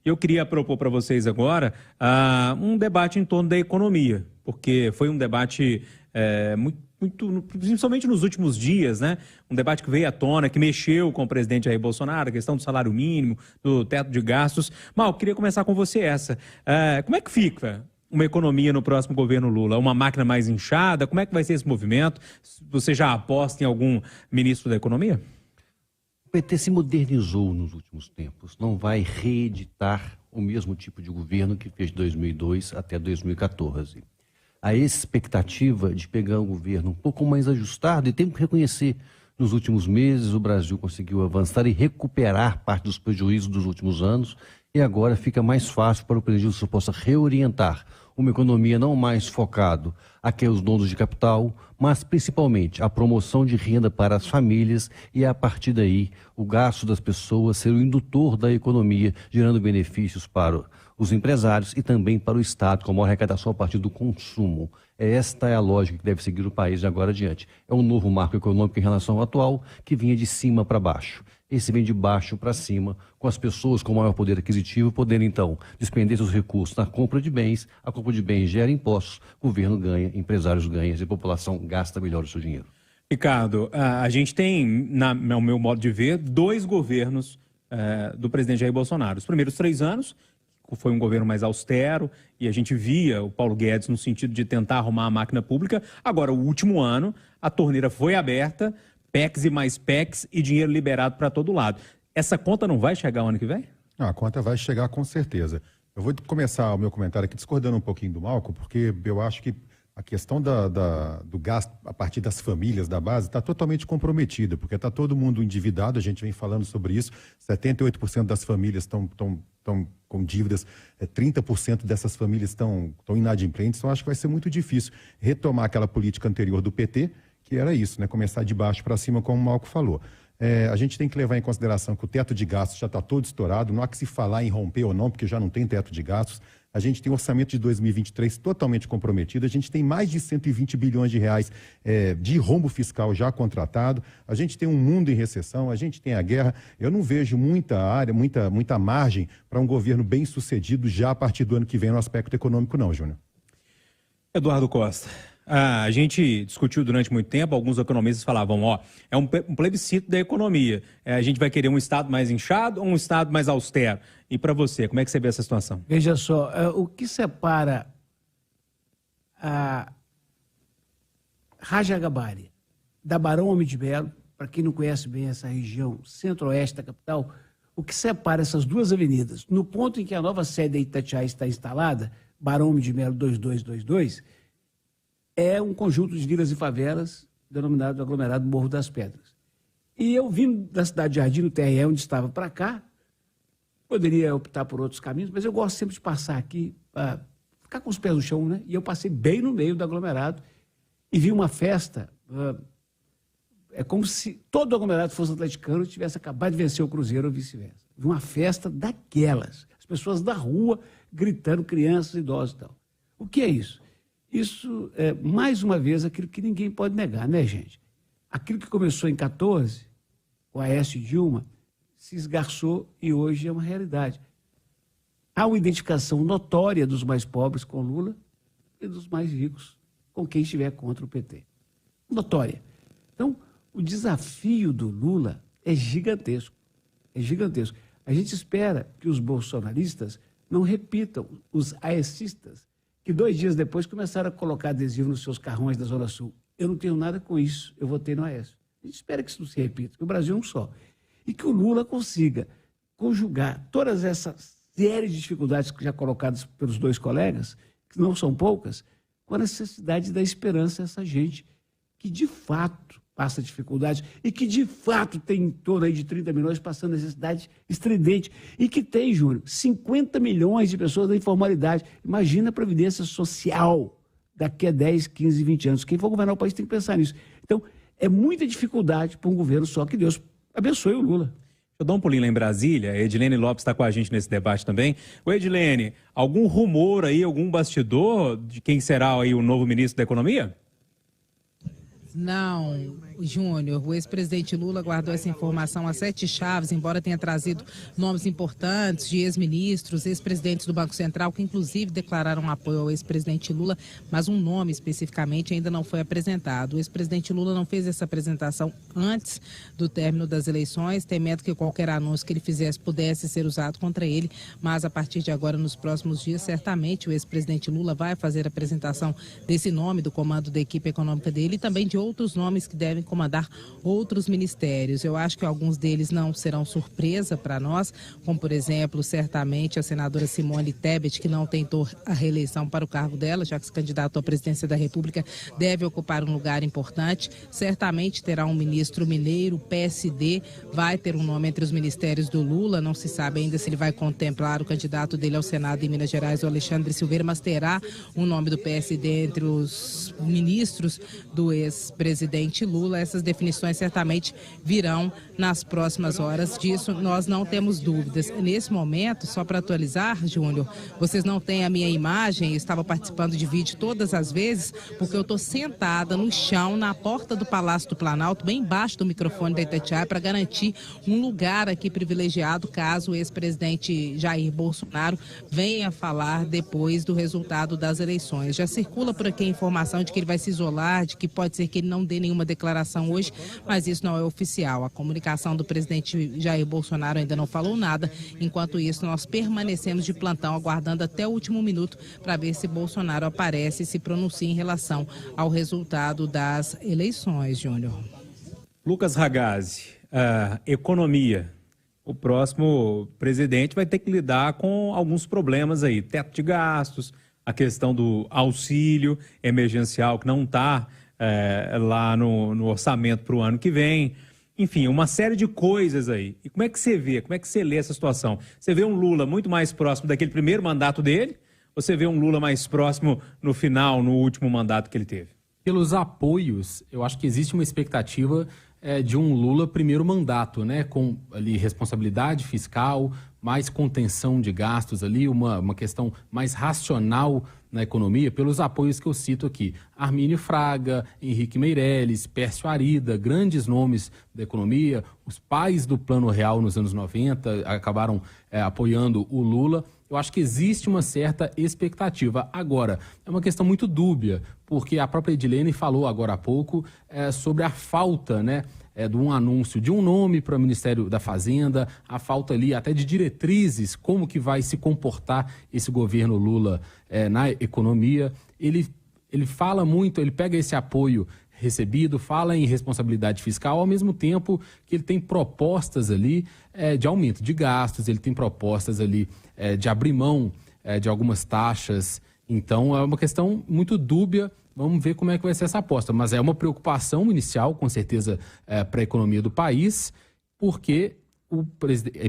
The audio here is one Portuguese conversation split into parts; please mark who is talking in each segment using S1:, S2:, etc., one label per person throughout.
S1: Eu queria propor para vocês agora um debate em torno da economia, porque foi um debate principalmente nos últimos dias, né? Um debate que veio à tona, que mexeu com o presidente Jair Bolsonaro, a questão do salário mínimo, do teto de gastos. Mal, queria começar com você essa. Como é que fica uma economia no próximo governo Lula? Uma máquina mais inchada? Como é que vai ser esse movimento? Você já aposta em algum ministro da economia?
S2: O PT se modernizou nos últimos tempos. Não vai reeditar o mesmo tipo de governo que fez de 2002 até 2014. A expectativa de pegar um governo um pouco mais ajustado, e tem que reconhecer, nos últimos meses o Brasil conseguiu avançar e recuperar parte dos prejuízos dos últimos anos, e agora fica mais fácil para o presidente que possa reorientar uma economia não mais focado àqueles donos de capital, mas principalmente a promoção de renda para as famílias e, a partir daí, o gasto das pessoas ser o indutor da economia, gerando benefícios para os empresários e também para o Estado, com a maior arrecadação a partir do consumo. Esta é a lógica que deve seguir o país de agora adiante. É um novo marco econômico em relação ao atual, que vinha de cima para baixo. Esse vem de baixo para cima, com as pessoas com maior poder aquisitivo podendo, então, despender seus recursos na compra de bens. A compra de bens gera impostos, o governo ganha, empresários ganham e a população gasta melhor o seu dinheiro.
S1: Ricardo, a gente tem, no meu modo de ver, dois governos do presidente Jair Bolsonaro. Os primeiros 3 anos foi um governo mais austero e a gente via o Paulo Guedes no sentido de tentar arrumar a máquina pública. Agora, o último ano, a torneira foi aberta, PECs e mais PECs e dinheiro liberado para todo lado. Essa conta não vai chegar o ano que vem?
S3: Não, a conta vai chegar com certeza. Eu vou começar o meu comentário aqui discordando um pouquinho do Malco, porque eu acho que a questão do gasto a partir das famílias da base está totalmente comprometida, porque está todo mundo endividado, a gente vem falando sobre isso, 78% das famílias estão com dívidas, 30% dessas famílias estão inadimplentes, então acho que vai ser muito difícil retomar aquela política anterior do PT, que era isso, né? Começar de baixo para cima, como o Malco falou. A gente tem que levar em consideração que o teto de gastos já está todo estourado, não há que se falar em romper ou não, porque já não tem teto de gastos. A gente tem um orçamento de 2023 totalmente comprometido, a gente tem mais de 120 bilhões de reais de rombo fiscal já contratado, a gente tem um mundo em recessão, a gente tem a guerra. Eu não vejo muita área, muita margem para um governo bem sucedido já a partir do ano que vem no aspecto econômico não, Júnior.
S1: Eduardo Costa, a gente discutiu durante muito tempo, alguns economistas falavam, é um plebiscito da economia, a gente vai querer um Estado mais inchado ou um Estado mais austero? E para você, como é que você vê essa situação?
S4: Veja só, o que separa a Rajagabari da Barão Homem de Melo, para quem não conhece bem essa região centro-oeste da capital, o que separa essas duas avenidas, no ponto em que a nova sede da Itatiaia está instalada, Barão Homem de Melo 2222, é um conjunto de vilas e favelas denominado aglomerado Morro das Pedras. E eu vim da cidade de Jardim, no TRE, onde estava, para cá. Poderia optar por outros caminhos, mas eu gosto sempre de passar aqui, ficar com os pés no chão, né? E eu passei bem no meio do aglomerado e vi uma festa. É como se todo o aglomerado fosse atleticano e tivesse acabado de vencer o Cruzeiro ou vice-versa. Vi uma festa daquelas. As pessoas da rua gritando, crianças, idosos e tal. O que é isso? Isso é, mais uma vez, aquilo que ninguém pode negar, né, gente? Aquilo que começou em 14, com Aécio e Dilma, se esgarçou e hoje é uma realidade. Há uma identificação notória dos mais pobres com Lula e dos mais ricos com quem estiver contra o PT. Notória. Então, o desafio do Lula é gigantesco. É gigantesco. A gente espera que os bolsonaristas não repitam os aecistas, que 2 dias depois começaram a colocar adesivo nos seus carrões da Zona Sul. Eu não tenho nada com isso, eu votei no Aécio. A gente espera que isso não se repita, que o Brasil é um só. E que o Lula consiga conjugar todas essas séries de dificuldades já colocadas pelos 2 colegas, que não são poucas, com a necessidade da esperança dessa gente que, de fato, passa dificuldade e que, de fato, tem em torno aí de 30 milhões passando necessidade estridente e que tem, Júnior, 50 milhões de pessoas na informalidade. Imagina a previdência social daqui a 10, 15, 20 anos. Quem for governar o país tem que pensar nisso. Então, é muita dificuldade para um governo só, que Deus abençoe o Lula.
S1: Eu dou um pulinho lá em Brasília, a Edilene Lopes está com a gente nesse debate também. Ô Edilene, algum rumor aí, algum bastidor de quem será aí o novo ministro da Economia?
S5: Não, Júnior, o ex-presidente Lula guardou essa informação a 7 chaves, embora tenha trazido nomes importantes de ex-ministros, ex-presidentes do Banco Central, que inclusive declararam apoio ao ex-presidente Lula, mas um nome especificamente ainda não foi apresentado. O ex-presidente Lula não fez essa apresentação antes do término das eleições, temendo que qualquer anúncio que ele fizesse pudesse ser usado contra ele, mas a partir de agora, nos próximos dias, certamente o ex-presidente Lula vai fazer a apresentação desse nome do comando da equipe econômica dele e também de outros nomes que devem comandar outros ministérios. Eu acho que alguns deles não serão surpresa para nós, como, por exemplo, certamente a senadora Simone Tebet, que não tentou a reeleição para o cargo dela, já que se candidatou à presidência da República, deve ocupar um lugar importante. Certamente terá um ministro mineiro, o PSD vai ter um nome entre os ministérios do Lula, não se sabe ainda se ele vai contemplar o candidato dele ao Senado em Minas Gerais, o Alexandre Silveira, mas terá um nome do PSD entre os ministros do ex-presidente Lula. Essas definições certamente virão nas próximas horas. Disso nós não temos dúvidas. Nesse momento, só para atualizar, Júnior, vocês não têm a minha imagem, eu estava participando de vídeo todas as vezes, porque eu estou sentada no chão, na porta do Palácio do Planalto, bem embaixo do microfone da Itatiaia, para garantir um lugar aqui privilegiado, caso o ex-presidente Jair Bolsonaro venha falar depois do resultado das eleições. Já circula por aqui a informação de que ele vai se isolar, de que pode ser que ele não dê nenhuma declaração hoje, mas isso não é oficial. A comunicação do presidente Jair Bolsonaro ainda não falou nada. Enquanto isso, nós permanecemos de plantão, aguardando até o último minuto para ver se Bolsonaro aparece e se pronuncia em relação ao resultado das eleições, Júnior.
S1: Lucas Ragazzi, economia. O próximo presidente vai ter que lidar com alguns problemas aí, teto de gastos, a questão do auxílio emergencial que não está lá no orçamento para o ano que vem. Enfim, uma série de coisas aí. E como é que você vê, como é que você lê essa situação? Você vê um Lula muito mais próximo daquele primeiro mandato dele? Ou você vê um Lula mais próximo no final, no último mandato que ele teve?
S6: Pelos apoios, eu acho que existe uma expectativa de um Lula primeiro mandato, né? Com ali responsabilidade fiscal, mais contenção de gastos ali, uma questão mais racional na economia, pelos apoios que eu cito aqui. Armínio Fraga, Henrique Meirelles, Pércio Arida, grandes nomes da economia, os pais do Plano Real nos anos 90 acabaram apoiando o Lula. Eu acho que existe uma certa expectativa. Agora, é uma questão muito dúbia, porque a própria Edilene falou agora há pouco sobre a falta, né, de um anúncio de um nome para o Ministério da Fazenda, a falta ali até de diretrizes, como que vai se comportar esse governo Lula na economia. Ele fala muito, ele pega esse apoio recebido, fala em responsabilidade fiscal, ao mesmo tempo que ele tem propostas ali de aumento de gastos, ele tem propostas ali de abrir mão de algumas taxas. Então, é uma questão muito dúbia. Vamos ver como é que vai ser essa aposta. Mas é uma preocupação inicial, com certeza, para a economia do país, porque o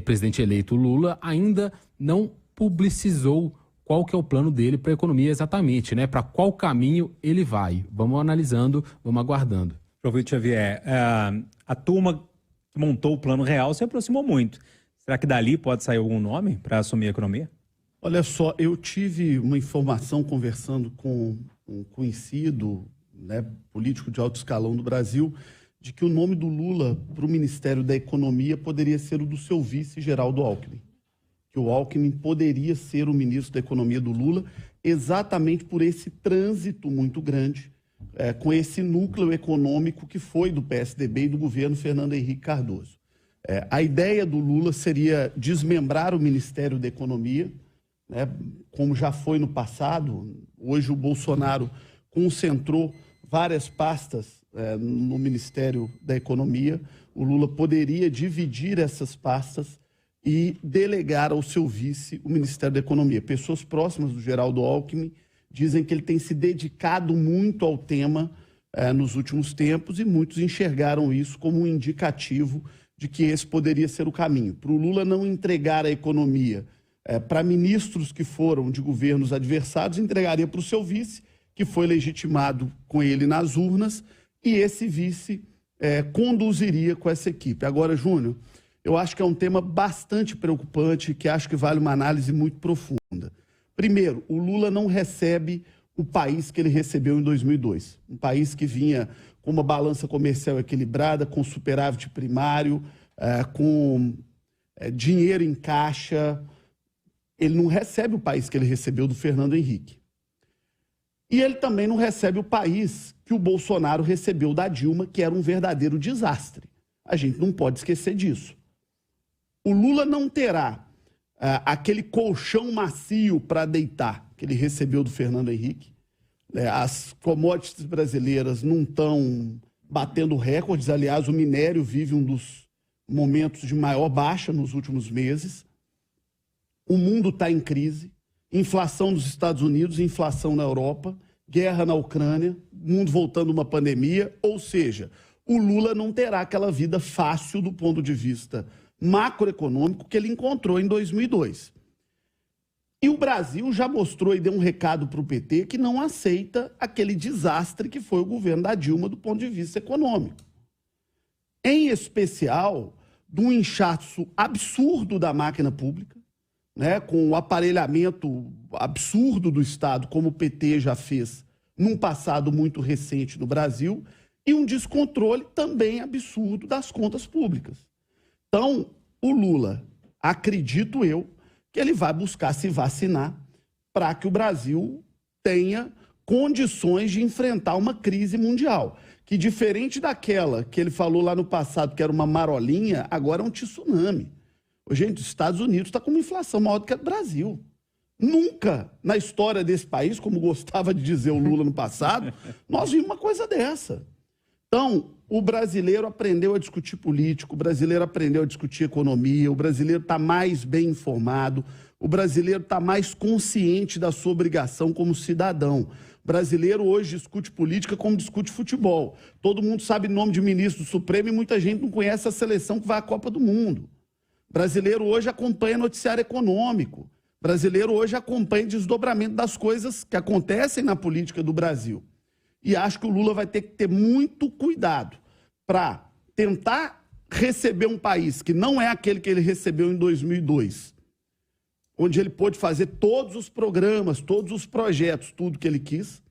S6: presidente eleito Lula ainda não publicizou qual que é o plano dele para a economia exatamente, né? Para qual caminho ele vai. Vamos analisando, vamos aguardando.
S1: João Vitor Xavier, a turma que montou o Plano Real se aproximou muito. Será que dali pode sair algum nome para assumir a economia?
S7: Olha só, eu tive uma informação conversando com um conhecido, né, político de alto escalão do Brasil, de que o nome do Lula para o Ministério da Economia poderia ser o do seu vice, Geraldo Alckmin. Que o Alckmin poderia ser o ministro da Economia do Lula, exatamente por esse trânsito muito grande, com esse núcleo econômico que foi do PSDB e do governo Fernando Henrique Cardoso. A ideia do Lula seria desmembrar o Ministério da Economia, né, como já foi no passado. Hoje o Bolsonaro concentrou várias pastas no Ministério da Economia. O Lula poderia dividir essas pastas e delegar ao seu vice o Ministério da Economia. Pessoas próximas do Geraldo Alckmin dizem que ele tem se dedicado muito ao tema nos últimos tempos e muitos enxergaram isso como um indicativo de que esse poderia ser o caminho. Para o Lula não entregar a economia para ministros que foram de governos adversários, entregaria para o seu vice, que foi legitimado com ele nas urnas, e esse vice conduziria com essa equipe. Agora, Júnior, eu acho que é um tema bastante preocupante, que acho que vale uma análise muito profunda. Primeiro, o Lula não recebe o país que ele recebeu em 2002. Um país que vinha com uma balança comercial equilibrada, com superávit primário, com dinheiro em caixa. Ele não recebe o país que ele recebeu do Fernando Henrique. E ele também não recebe o país que o Bolsonaro recebeu da Dilma, que era um verdadeiro desastre. A gente não pode esquecer disso. O Lula não terá aquele colchão macio para deitar que ele recebeu do Fernando Henrique. As commodities brasileiras não estão batendo recordes. Aliás, o minério vive um dos momentos de maior baixa nos últimos meses. O mundo está em crise. Inflação nos Estados Unidos, inflação na Europa, guerra na Ucrânia, mundo voltando a uma pandemia. Ou seja, o Lula não terá aquela vida fácil do ponto de vista macroeconômico que ele encontrou em 2002. E o Brasil já mostrou e deu um recado para o PT que não aceita aquele desastre que foi o governo da Dilma do ponto de vista econômico. Em especial, do inchaço absurdo da máquina pública, né, com o aparelhamento absurdo do Estado, como o PT já fez num passado muito recente no Brasil, e um descontrole também absurdo das contas públicas. Então, o Lula, acredito eu, que ele vai buscar se vacinar para que o Brasil tenha condições de enfrentar uma crise mundial, que diferente daquela que ele falou lá no passado, que era uma marolinha, agora é um tsunami. Gente, os Estados Unidos está com uma inflação maior do que a do Brasil. Nunca na história desse país, como gostava de dizer o Lula no passado, nós vimos uma coisa dessa. Então, o brasileiro aprendeu a discutir política, o brasileiro aprendeu a discutir economia, o brasileiro está mais bem informado, o brasileiro está mais consciente da sua obrigação como cidadão. O brasileiro hoje discute política como discute futebol. Todo mundo sabe o nome de ministro do Supremo e muita gente não conhece a seleção que vai à Copa do Mundo. O brasileiro hoje acompanha noticiário econômico. O brasileiro hoje acompanha desdobramento das coisas que acontecem na política do Brasil. E acho que o Lula vai ter que ter muito cuidado para tentar receber um país que não é aquele que ele recebeu em 2002, onde ele pôde fazer todos os programas, todos os projetos, tudo que ele quis,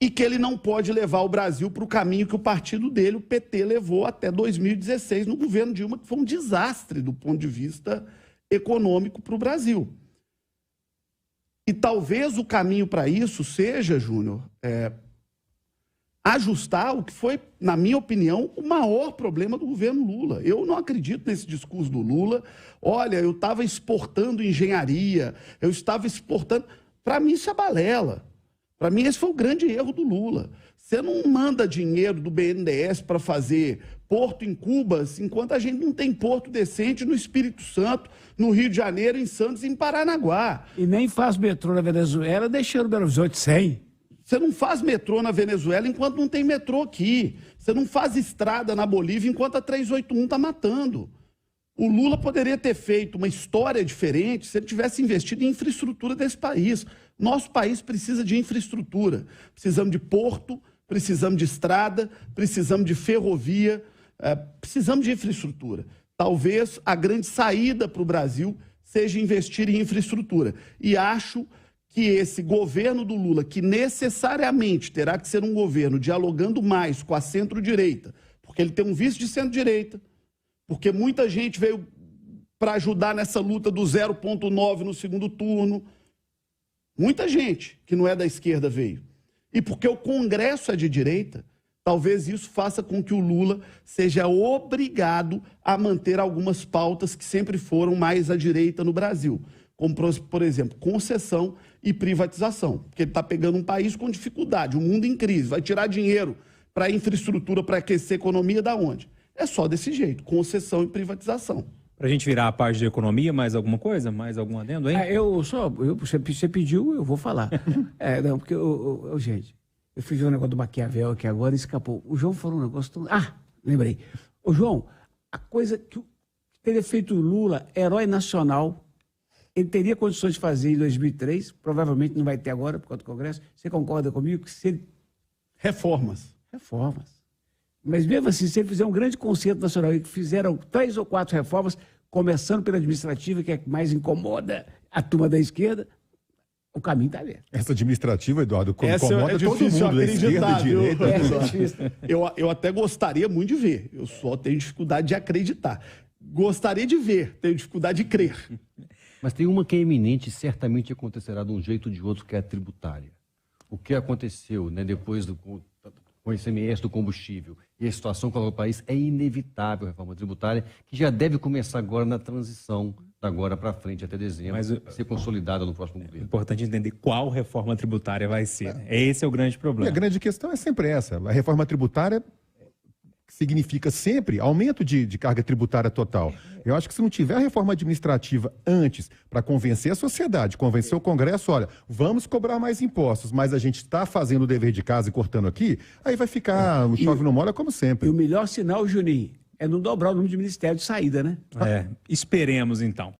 S7: e que ele não pode levar o Brasil para o caminho que o partido dele, o PT, levou até 2016 no governo Dilma, que foi um desastre do ponto de vista econômico para o Brasil. E talvez o caminho para isso seja, Júnior, ajustar o que foi, na minha opinião, o maior problema do governo Lula. Eu não acredito nesse discurso do Lula. Olha, eu estava exportando engenharia, eu estava exportando... Para mim, isso é balela. Para mim, esse foi o grande erro do Lula. Você não manda dinheiro do BNDES para fazer porto em Cuba, enquanto a gente não tem porto decente no Espírito Santo, no Rio de Janeiro, em Santos e em Paranaguá.
S4: E nem faz metrô na Venezuela, deixando o Belo Horizonte sem.
S7: Você não faz metrô na Venezuela enquanto não tem metrô aqui. Você não faz estrada na Bolívia enquanto a 381 está matando. O Lula poderia ter feito uma história diferente se ele tivesse investido em infraestrutura desse país. Nosso país precisa de infraestrutura. Precisamos de porto, precisamos de estrada, precisamos de ferrovia, precisamos de infraestrutura. Talvez a grande saída para o Brasil seja investir em infraestrutura. E acho que esse governo do Lula, que necessariamente terá que ser um governo dialogando mais com a centro-direita, porque ele tem um vice de centro-direita, porque muita gente veio para ajudar nessa luta do 0,9 no segundo turno, muita gente que não é da esquerda veio. E porque o Congresso é de direita, talvez isso faça com que o Lula seja obrigado a manter algumas pautas que sempre foram mais à direita no Brasil, como, por exemplo, concessão e privatização, porque ele está pegando um país com dificuldade, um mundo em crise, vai tirar dinheiro para infraestrutura, para aquecer a economia, da onde? É só desse jeito, concessão e privatização.
S1: Para a gente virar a parte de economia, mais alguma coisa? Mais algum adendo, hein?
S4: Você pediu, eu vou falar. Não, porque, gente, eu fiz um negócio do Maquiavel aqui agora e escapou. O João falou um negócio tão... lembrei. Ô, João, a coisa que teria feito o Lula herói nacional, ele teria condições de fazer em 2003, provavelmente não vai ter agora por causa do Congresso. Você concorda comigo que se ele...
S7: Reformas.
S4: Mas mesmo assim, se ele fizer um grande concerto nacional e fizeram 3 ou 4 reformas, começando pela administrativa, que é a que mais incomoda a turma da esquerda, O caminho está aberto.
S3: Essa administrativa, Eduardo,
S7: Essa
S3: incomoda
S7: é
S3: todo
S7: difícil
S3: mundo, da esquerda,
S7: acreditar, viu?
S3: direita.
S4: Essa é difícil.
S7: Eu até gostaria muito de ver. Eu só tenho dificuldade de acreditar. Gostaria de ver, tenho dificuldade de crer.
S2: Mas tem uma que é iminente e certamente acontecerá de um jeito ou de outro, que é a tributária. O que aconteceu, né, depois com o ICMS do combustível e a situação com o país, é inevitável a reforma tributária, que já deve começar agora na transição, da agora para frente, até dezembro,
S1: Mas
S2: ser consolidada no próximo
S1: É
S2: governo.
S1: importante entender qual reforma tributária vai ser. Esse é o grande
S3: E a
S1: problema.
S3: grande questão é sempre essa. A reforma tributária significa sempre aumento de carga tributária total. Eu acho que se não tiver a reforma administrativa antes, para convencer a sociedade, convencer o Congresso, olha, vamos cobrar mais impostos, mas a gente está fazendo o dever de casa e cortando aqui, aí vai ficar no chove não molha como
S4: E
S3: sempre.
S4: o melhor sinal, Juninho, é não dobrar o número de ministério de saída, né?
S1: Esperemos então.